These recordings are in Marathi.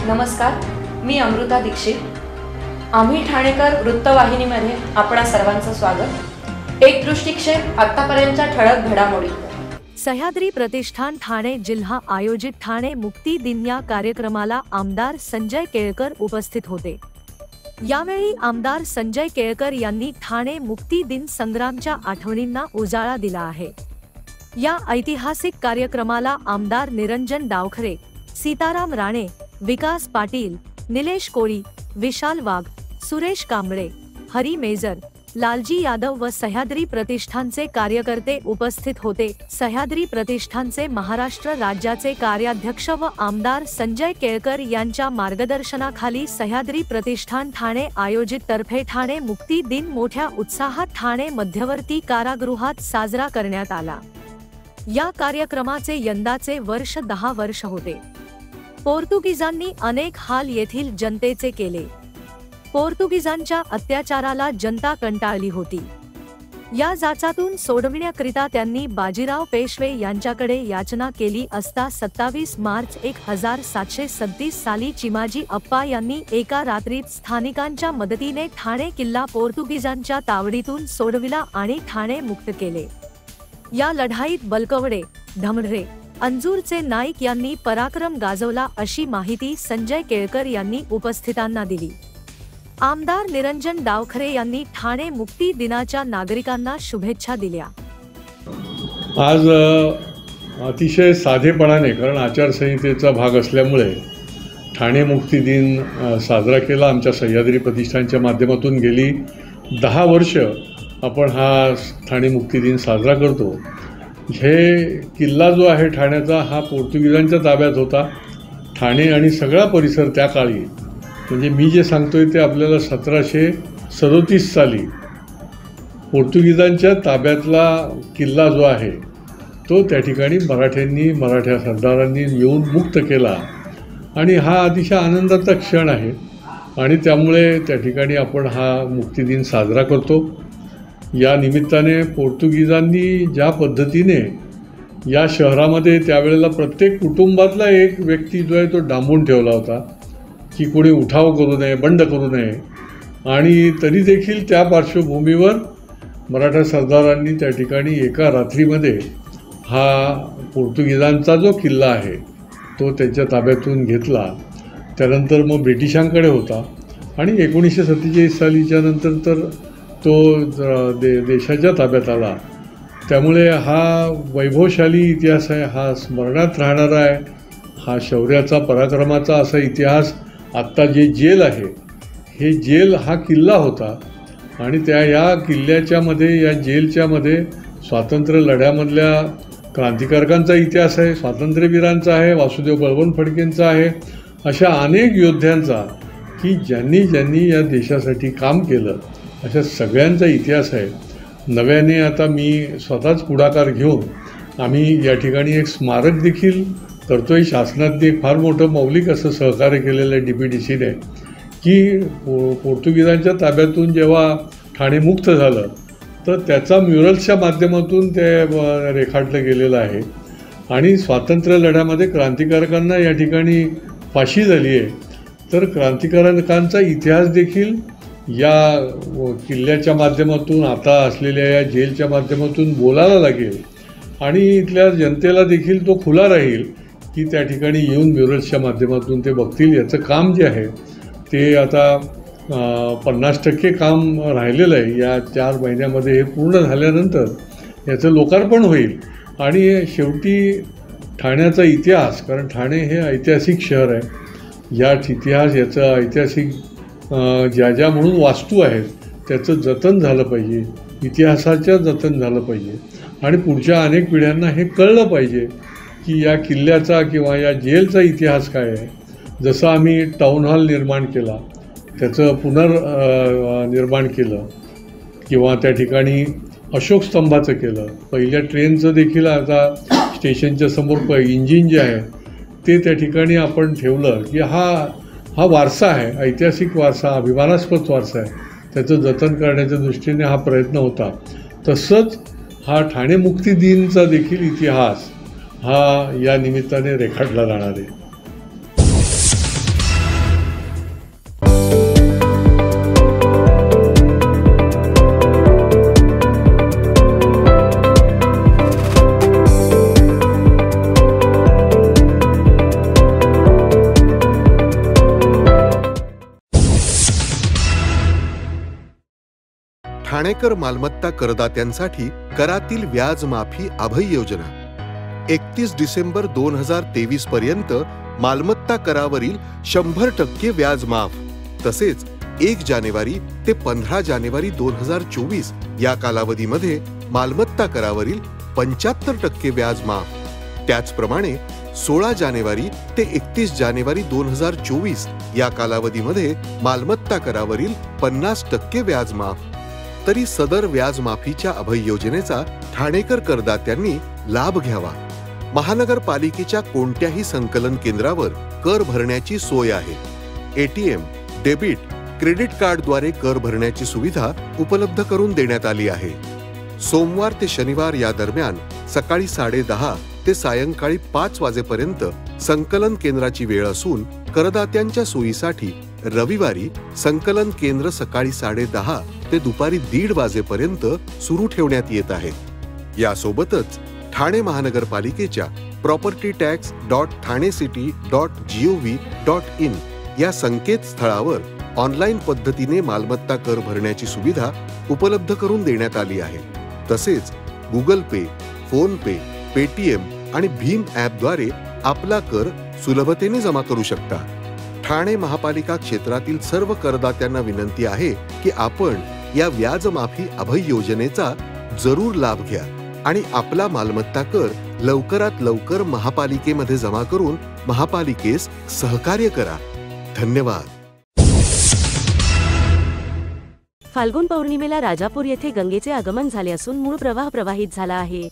नमस्कार, मी अमृता दीक्षित। आम्ही ठाणेकर वृत्तवाहिनीमध्ये आपणा सर्वांचं स्वागत। एक दृष्टिक्षेप आतापर्यंतच्या ठळक घडामोडी। सह्याद्री प्रतिष्ठान ठाणे जिल्हा आयोजित ठाणे मुक्ती दिन या कार्यक्रमाला आमदार संजय केळकर उपस्थित होते। यावेळी आमदार संजय केळकर यांनी ठाणे मुक्ती दिन संग्रामच्या आठवणींना उजाळा दिला आहे। या ऐतिहासिक कार्यक्रमाला आमदार निरंजन डावखरे, सीताराम राणे, विकास पाटील, निलेश कोळी, विशाल वाघ, सुरेश कांबळे, हरी मेजर, लालजी यादव व सह्याद्री प्रतिष्ठानचे कार्यकर्ते उपस्थित होते। सह्याद्री प्रतिष्ठानचे महाराष्ट्र राज्याचे कार्याध्यक्ष व आमदार संजय केळकर यांच्या मार्गदर्शनाखाली सह्याद्री प्रतिष्ठान ठाणे आयोजित तर्फे ठाणे मुक्ती दिन मोठ्या उत्साहात ठाणे मध्यवर्ती कारागृहात साजरा करण्यात आला। या कार्यक्रमाचे यंदाचे वर्ष 10 वर्ष होते। पोर्तुगीजांनी अनेक हाल येथील जनतेचे केले। पोर्तुगीजांच्या अत्याचाराला जनता कंटाळली होती। या जाचातून सोडविण्याकरिता त्यांनी बाजीराव पेशवे यांच्याकडे याचना केली असता 27 मार्च 1736 साली चिमाजी अप्पा यांनी एका रात्रीत स्थानिकांच्या मदतीने ठाणे किल्ला पोर्तुगीजांच्या तावडीतून सोडविला आणि ठाणे मुक्त केले। या लढाईत बलकवडे, ढमढरे, अंजूरचे नाईक यांनी पराक्रम गाजवला अशी माहिती संजय केळकर यांनी उपस्थितांना दिली। आमदार निरंजन डावखरे यांनी ठाणे मुक्ती दिनाच्या नागरिकांना शुभेच्छा दिल्या। आज अतिशय साधेपणाने, कारण आचारसंहितेचा भाग असल्यामुळे ठाणे मुक्ती दिन साजरा केला। आमच्या सह्याद्री प्रतिष्ठानच्या माध्यमातून गेली 10 वर्ष आपण हा ठाणे मुक्ती दिन साजरा करतो। हे किल्ला जो आहे ठाण्याचा, हा पोर्तुगीजांच्या ताब्यात होता। ठाणे आणि सगळा परिसर त्या काळी, म्हणजे मी जे सांगतोय ते आपल्याला 1737 साली पोर्तुगीजांच्या ताब्यातला किल्ला जो आहे तो त्या ठिकाणी मराठ्या सरदारांनी येऊन मुक्त केला आणि हा अतिशय आनंदाचा क्षण आहे आणि त्यामुळे त्या ठिकाणी आपण हा मुक्ती दिन साजरा करतो। या निमित्ताने पोर्तुगीजांनी ज्या पद्धतीने या शहरामध्ये त्यावेळेला प्रत्येक कुटुंबातला एक व्यक्ती जो आहे तो डांबून ठेवला होता की कोणी उठाव करू नये, बंड करू नये, आणि तरी देखील त्या पार्श्वभूमीवर मराठा सरदारांनी त्या ठिकाणी एका रात्रीमध्ये हा पोर्तुगीजांचा जो किल्ला आहे तो त्यांच्या ताब्यातून घेतला। त्यानंतर मग ब्रिटिशांकडे होता आणि 1947 सालीच्या नंतर तर तो देशाच्या ताब्यात आला। त्यामुळे हा वैभवशाली इतिहास आहे, हा स्मरणात राहणारा आहे, हा शौर्याचा, पराक्रमाचा असा इतिहास। आत्ता जे जेल आहे, हे जेल हा किल्ला होता आणि या किल्ल्याच्यामध्ये, या जेलच्यामध्ये स्वातंत्र्य लढ्यामधल्या क्रांतिकारकांचा इतिहास आहे, स्वातंत्र्यवीरांचा आहे, वासुदेव बळवंत फडकेंचा आहे, अशा अनेक योद्ध्यांचा की ज्यांनी या देशासाठी काम केलं, अशा सगळ्यांचा इतिहास आहे। नव्याने आता मी स्वतःच पुढाकार घेऊन आम्ही या ठिकाणी एक स्मारक देखील करतो आहे। शासनाने एक फार मोठं मौलिक असं सहकार्य केलेलं आहे DPDCने की पोर्तुगीजांच्या ताब्यातून जेव्हा ठाणे मुक्त झालं तर त्याचा म्युरल्सच्या माध्यमातून ते रेखाटलं गेलेलं आहे आणि स्वातंत्र्य लढ्यामध्ये क्रांतिकारकांना या ठिकाणी फाशी झाली आहे, तर क्रांतिकारकांचा इतिहास देखील या किल्ल्याच्या माध्यमातून, आता असलेल्या या जेलच्या माध्यमातून बोलायला लागेल आणि इथल्या जनतेला देखील तो खुला राहील की त्या ठिकाणी येऊन म्युरल्सच्या माध्यमातून ते बघतील। याचं काम जे आहे ते आता 50% काम राहिलेलं आहे। या 4 महिन्यामध्ये हे पूर्ण झाल्यानंतर याचं लोकार्पण होईल आणि शेवटी ठाण्याचा इतिहास, कारण ठाणे हे ऐतिहासिक शहर आहे, याचं ऐतिहासिक ज्या म्हणून वास्तू आहेत त्याचं जतन झालं पाहिजे, इतिहासाचं जतन झालं पाहिजे आणि पुढच्या अनेक पिढ्यांना हे कळलं पाहिजे की या किल्ल्याचा किंवा या जेलचा इतिहास काय आहे। जसं आम्ही टाऊन हॉल निर्माण केला, त्याचं निर्माण केलं किंवा त्या ठिकाणी अशोक स्तंभाचं केलं, पहिल्या ट्रेनचं देखील आता स्टेशनच्या समोर इंजिन जे आहे ते त्या ठिकाणी आपण ठेवलं की हा वारसा आहे, ऐतिहासिक वारसा, अभिमानास्पद वारसा आहे, त्याचं जतन करण्याच्या दृष्टीने हा प्रयत्न होता। तसंच हा ठाणे मुक्ती दिनचा देखील इतिहास हा या निमित्ताने रेखाटला जाणार आहे। ठाणेकर मालमत्ता करदात्यांसाठी करातील व्याज माफी अभय योजना 31 डिसेंबर 2023 पर्यंत मालमत्ता करावरील 100% व्याज माफ, तसेच 1 जानेवारी ते 15 जानेवारी 2024 या कालावधीमध्ये मालमत्ता करावरील 75% व्याज माफ। त्याचप्रमाणे 16 जानेवारी ते 31 जानेवारी 2024 या कालावधीमध्ये मालमत्ता करावरील 50% व्याज माफ। तरी सदर व्याज माफीच्या अभय योजनेचा ठाणेकर करदात्यांनी लाभ घ्यावा। महानगरपालिकेच्या कोणत्याही संकलन केंद्रावर कर भरण्याची सोय आहे। एटीएम, डेबिट, क्रेडिट कार्डद्वारे कर भरण्याची सुविधा उपलब्ध करून देण्यात आली आहे। सोमवार ते शनिवार या दरम्यान सकाळी 10:30 ते सायंकाळी 5 वाजेपर्यंत संकलन केंद्राची वेळ असून करदात्यांच्या सोयीसाठी रविवारी संकलन केंद्र सकाळी 10:30 ते दुपारी 1:30 वाजेपर्यंत सुरू ठेवण्यात येत आहे। यासोबतच ठाणे महानगरपालिकेच्या propertytax.thanecity.gov.in या संकेतस्थळावर ऑनलाईन पद्धतीने मालमत्ता कर भरण्याची सुविधा उपलब्ध करून देण्यात आली आहे। तसेच गुगल पे, फोन पे, पेटीएम आणि भीम ॲपद्वारे आपला कर सुलभतेने जमा करू शकता। ठाणे महापालिका क्षेत्रातील सर्व करदात्यांना विनंती आहे की आपण या व्याज माफी अभय योजनेचा जरूर लाभ घ्या आणि आपला मालमत्ता कर लवकरात लवकर महापालिकेमध्ये जमा करून महापालिकेस सहकार्य करा। धन्यवाद। फाल्गुन पौर्णिमेला राजापूर येथे गंगेचे आगमन झाले असून मूळ प्रवाह प्रवाहित झाला आहे।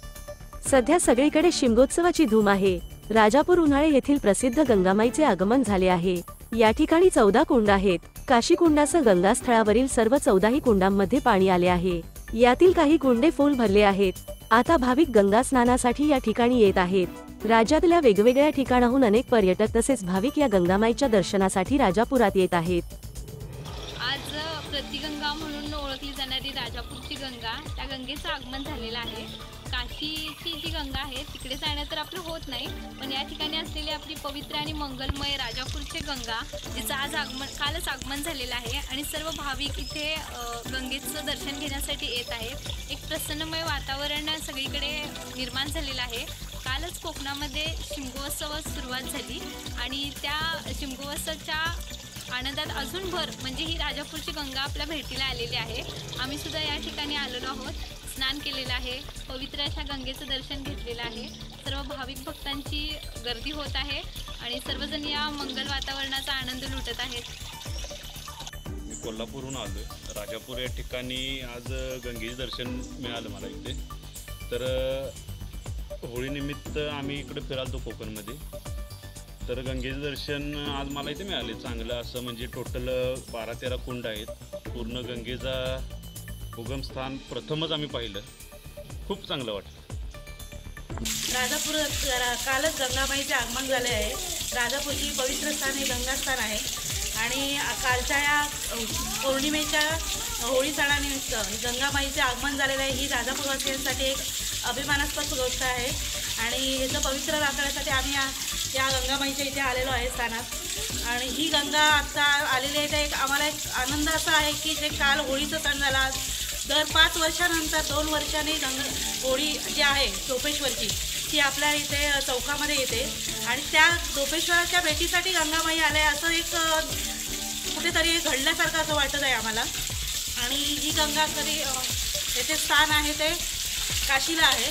सध्या सगळीकडे शिमगोत्सवाची धूम आहे। राजापूर उन्हाळे येथील प्रसिद्ध गंगामाईचे आगमन झाले आहे। या ठिकाणी 14 कुंड आहेत। काशी कुंडासह गंगास्थळावरील सर्व 14ही कुंडांमध्ये पाणी आले आहे। यातील काही कुंडे फुल भरले आहेत। आता भाविक गंगा स्नानासाठी या ठिकाणी येत आहेत। राज्यातल्या वेगवेगळ्या ठिकाणाहून अनेक पर्यटक तसेच भाविक या गंगामाईच्या दर्शनासाठी राजापुरात येत आहेत। आज प्रतिगंगा म्हणून ओळखली जाणारी राजापूरची गंगा, त्या गंगेचं आगमन झालेलं आहे। काशीची जी गंगा आहे तिकडे जाणं तर आपलं होत नाही, पण या ठिकाणी असलेली आपली पवित्र आणि मंगलमय राजापूरची गंगा जिचं आज कालच आगमन झालेलं आहे आणि सर्व भाविक इथे गंगेचं दर्शन घेण्यासाठी येत आहेत। एक प्रसन्नमय वातावरण सगळीकडे निर्माण झालेलं आहे। कालच कोकणामध्ये शिमगोत्सवास सुरुवात झाली आणि त्या शिमगोत्सवाच्या आनंदात अजून भर म्हणजे ही राजापूरची गंगा आपल्या भेटीला आलेली आहे। आम्ही सुद्धा या ठिकाणी आलेलो आहोत, स्नान केलेलं आहे, पवित्र अशा गंगेचं दर्शन घेतलेलं आहे। सर्व भाविक भक्तांची गर्दी होत आहे आणि सर्वजण या मंगल वातावरणाचा आनंद लुटत आहेत। मी कोल्हापूरहून आलो आहे। राजापूर या ठिकाणी आज गंगेचे दर्शन मिळालं मला इथे। तर होळीनिमित्त आम्ही इकडे फिरालतो कोकणमध्ये, तर गंगेचं दर्शन आज मला इथे मिळाले चांगलं असं। म्हणजे टोटल 12-13 कुंड आहेत। पूर्ण गंगेचा उगमस्थान प्रथमच आम्ही पाहिलं, खूप चांगलं वाटलं। राजापूर कालच गंगामाईचे आगमन झाले आहे। राजापूरची पवित्र स्थान हे गंगास्थान आहे आणि कालच्या या पौर्णिमेच्या होळी सणानिमित्त गंगामाईचे आगमन झालेलं आहे। ही राजापूरवासियांसाठी एक अभिमानास्पद गोष्ट आहे आणि याचं पवित्र राखण्यासाठी आम्ही या गंगामाईच्या इथे आलेलो आहे स्थानात। आणि ही गंगा आता आलेली आहे, तर एक आम्हाला एक आनंद असा आहे की जे काल होळीचा सण झाला, दर 5 वर्षानंतर 2 वर्षांनी होळी जी आहे टोपेश्वरची ती आपल्या इथे चौकामध्ये येते आणि त्या टोपेश्वराच्या भेटीसाठी गंगामाई आले असं एक कुठेतरी घडल्यासारखं असं वाटत आहे आम्हाला। आणि ही गंगा तरी येथे स्थान आहे ते काशीला आहे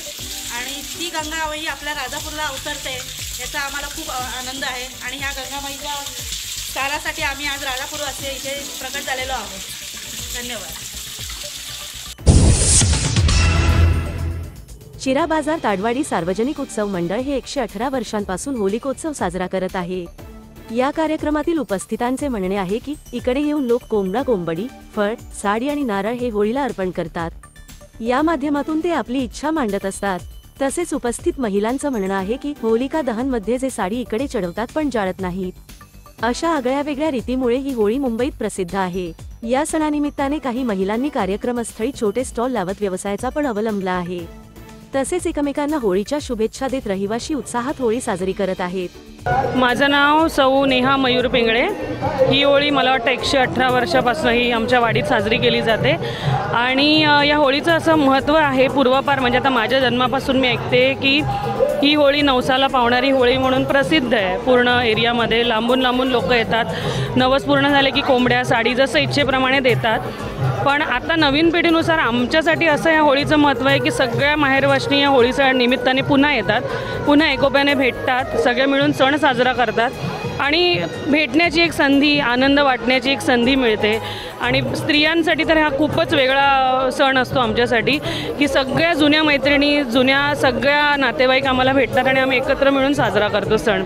आणि ती गंगामाई आपल्या राजापूरला अवतरते याचा आम्हाला खूप आनंद आहे। आणि ह्या गंगामाईच्या स्थानासाठी आम्ही आज राजापूरवासी इथे प्रकट झालेलो आहोत। धन्यवाद। चिरा बाजार ताडवाडी सार्वजनिक उत्सव मंडळ हे 118 वर्षांपासून होलिकोत्सव साजरा करत आहे। या कार्यक्रमातील उपस्थितांचे म्हणणे आहे की इकडे येऊन लोक कोंबडा कोंबडी, फळ, साडी आणि नारळ हे होळीला अर्पण करतात। या माध्यमातून ते आपली इच्छा मांडत असतात। तसेच उपस्थित महिलांचं म्हणणं आहे की होलिका दहनमध्ये जे साडी इकडे चढवतात पण जाळत नाहीत। अशा आगळ्या वेगळ्या रीतीमुळे ही होळी मुंबईत प्रसिद्ध आहे। या सणानिमित्ताने काही महिलांनी कार्यक्रमस्थळी छोटे स्टॉल लावत व्यवसायाचा पण अवलंबला आहे। तसेच एकमेकांना होळीच्या शुभेच्छा देत रहिवासी उत्साहात होळी साजरी करत आहेत। माझं नाव सौ नेहा मयूर पिंगळे. ही होळी मला वाटतं 118 वर्षापासून ही आमच्या वाडीत साजरी केली जाते आणि या होळीचं असं महत्त्व आहे पूर्वापार, म्हणजे आता माझ्या जन्मापासून मी ऐकते की ही होळी नवसाला पावणारी होळी म्हणून प्रसिद्ध आहे. पूर्ण एरियामध्ये लांबून लांबून लोक येतात. नवस पूर्ण झाले की कोंबड्या, साडी जसं इच्छेप्रमाणे देतात. पण आता नवीन पिढीनुसार आमच्यासाठी असं या होळीचं महत्त्व आहे की सगळ्या माहेरवाशिणी या होळीच्या निमित्ताने पुन्हा येतात, पुन्हा एकोप्याने भेटतात, सगळे मिळून सण साजरा करतात आणि भेटण्याची एक संधी, आनंद वाटण्याची एक संधी मिळते. आणि स्त्रियांसाठी तर हा खूपच वेगळा सण असतो आमच्यासाठी की सगळ्या जुन्या मैत्रिणी, जुन्या सगळ्या नातेवाईक आम्हाला भेटतात आणि आम्ही एकत्र मिळून साजरा करतो सण.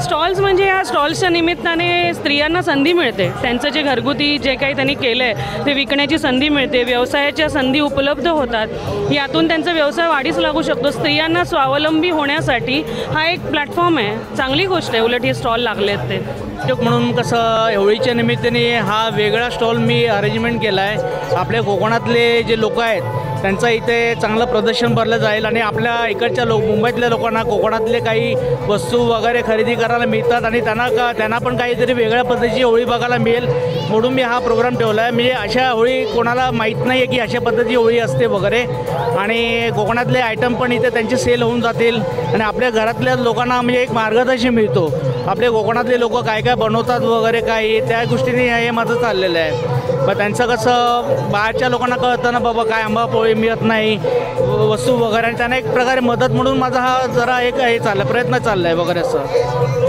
स्टॉल्स म्हणजे या स्टॉल्सच्या निमित्ताने स्त्रियांना संधी मिळते. त्यांचं जे घरगुती जे काही त्यांनी केलं आहे ते विकण्याची संधी मिळते, व्यवसायाच्या संधी उपलब्ध होतात. यातून त्यांचा व्यवसाय वाढीस लागू शकतो. स्त्रियांना स्वावलंबी होण्यासाठी हा एक प्लॅटफॉर्म आहे. चांगली गोष्ट आहे उलट हे स्टॉल लागले आहेत ते. म्हणून कसं होळीच्या निमित्ताने हा वेगळा स्टॉल मी अरेंजमेंट केला आहे. आपल्या कोकणातले जे लोक आहेत त्यांचं इथे चांगलं प्रदर्शन भरलं जाईल आणि आपल्या इकडच्या मुंबईतल्या लोकांना कोकणातले काही वस्तू वगैरे खरेदी करायला मिळतात आणि त्यांना पण काहीतरी वेगळ्या पद्धतीची होळी बघायला मिळेल म्हणून मी हा प्रोग्राम ठेवला आहे. म्हणजे अशा होळी कोणाला माहीत नाही आहे की अशा पद्धतीची होळी असते वगैरे आणि कोकणातले आयटम पण इथे त्यांचे सेल होऊन जातील आणि आपल्या घरातल्या लोकांना म्हणजे एक मार्गदर्शन मिळतो. आपले कोकणातले लोक काय काय बनवतात वगैरे काही त्या गोष्टींनी हे माझं चाललेलं आहे. मग त्यांचं कसं बाहेरच्या लोकांना कळतं ना बाबा काय आंबा पोळी मिळत नाही वस्तू वगैरे आणि त्यांना एक प्रकारे मदत म्हणून माझा हा जरा एक हे चालला प्रयत्न चालला आहे वगैरे असं.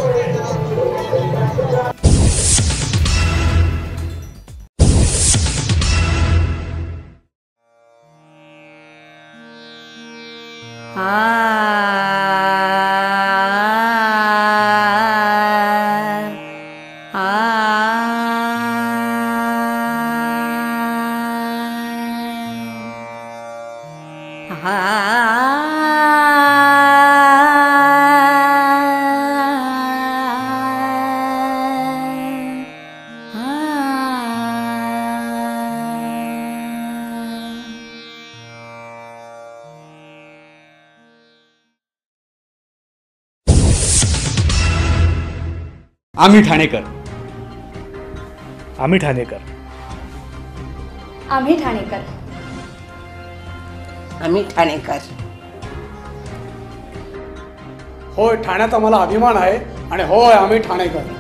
आम्ही ठाणेकर. आम्ही ठाणेकर. आम्ही ठाणेकर. आम्ही ठाणेकर. होय, ठाण्यात आम्हाला अभिमान आहे आणि होय आम्ही ठाणेकर.